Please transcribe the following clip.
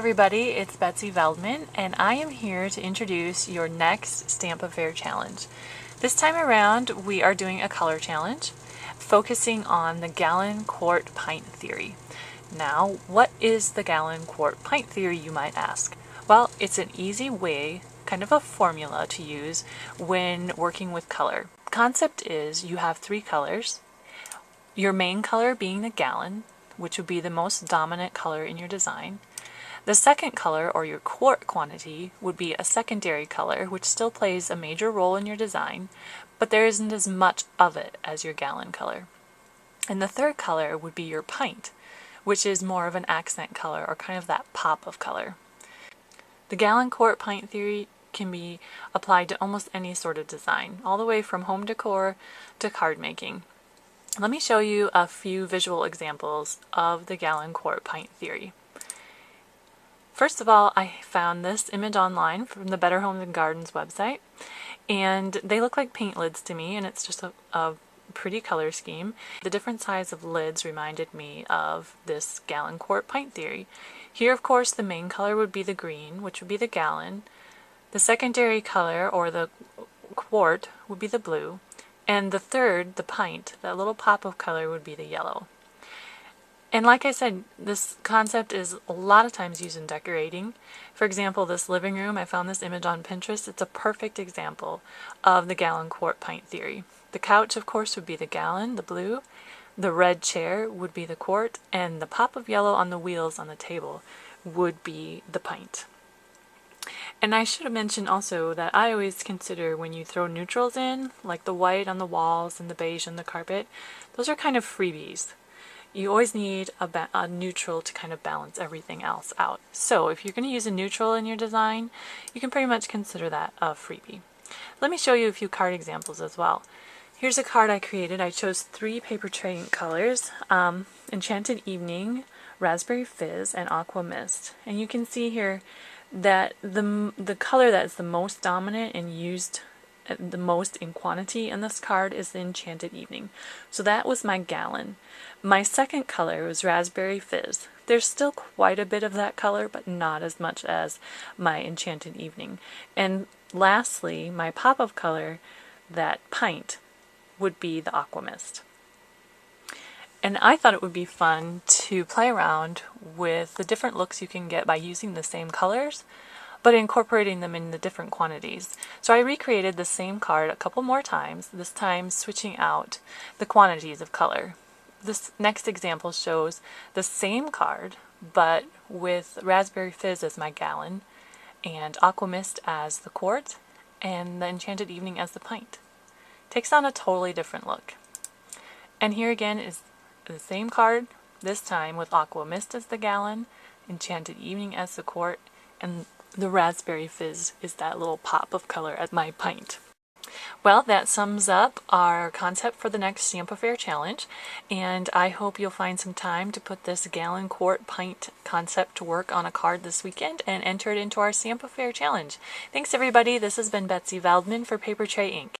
everybody, it's Betsy Veldman, and I am here to introduce your next Stamp-a-faire challenge. This time around, we are doing a color challenge, focusing on the gallon, quart, pint theory. Now, what is the gallon, quart, pint theory, you might ask? Well, it's an easy way, kind of a formula to use when working with color. The concept is you have three colors, your main color being the gallon, which would be the most dominant color in your design. The second color, or your quart quantity, would be a secondary color, which still plays a major role in your design, but there isn't as much of it as your gallon color. And the third color would be your pint, which is more of an accent color, or kind of that pop of color. The gallon, quart, pint theory can be applied to almost any sort of design, all the way from home decor to card making. Let me show you a few visual examples of the gallon, quart, pint theory. First of all, I found this image online from the Better Homes and Gardens website, and they look like paint lids to me, and it's just a pretty color scheme. The different size of lids reminded me of this gallon, quart, pint theory. Here, of course, the main color would be the green, which would be the gallon. The secondary color, or the quart, would be the blue. And the third, the pint, that little pop of color, would be the yellow. And like I said, this concept is a lot of times used in decorating. For example, this living room, I found this image on Pinterest. It's a perfect example of the gallon, quart, pint theory. The couch, of course, would be the gallon, the blue. The red chair would be the quart, and the pop of yellow on the wheels on the table would be the pint. And I should have mentioned also that I always consider when you throw neutrals in, like the white on the walls and the beige on the carpet, those are kind of freebies. You always need a neutral to kind of balance everything else out. So if you're going to use a neutral in your design, you can pretty much consider that a freebie. Let me show you a few card examples as well. Here's a card I created. I chose 3 paper tray ink colors, Enchanted Evening, Raspberry Fizz, and Aqua Mist. And you can see here that the color that is the most dominant and used the most in quantity in this card is the Enchanted Evening. So that was my gallon. My second color was Raspberry Fizz. There's still quite a bit of that color, but not as much as my Enchanted Evening. And lastly, my pop of color, that pint, would be the Aqua Mist. And I thought it would be fun to play around with the different looks you can get by using the same colors, but incorporating them in the different quantities. So I recreated the same card a couple more times, this time switching out the quantities of color. This next example shows the same card, but with Raspberry Fizz as my gallon, and Aqua Mist as the quart, and the Enchanted Evening as the pint. Takes on a totally different look. And here again is the same card, this time with Aqua Mist as the gallon, Enchanted Evening as the quart, and the Raspberry Fizz is that little pop of color at my pint. Well, that sums up our concept for the next Stamp-a-faire challenge, and I hope you'll find some time to put this gallon, quart, pint concept to work on a card this weekend and enter it into our Stamp-a-faire challenge. Thanks everybody, this has been Betsy Veldman for Paper Tray Ink.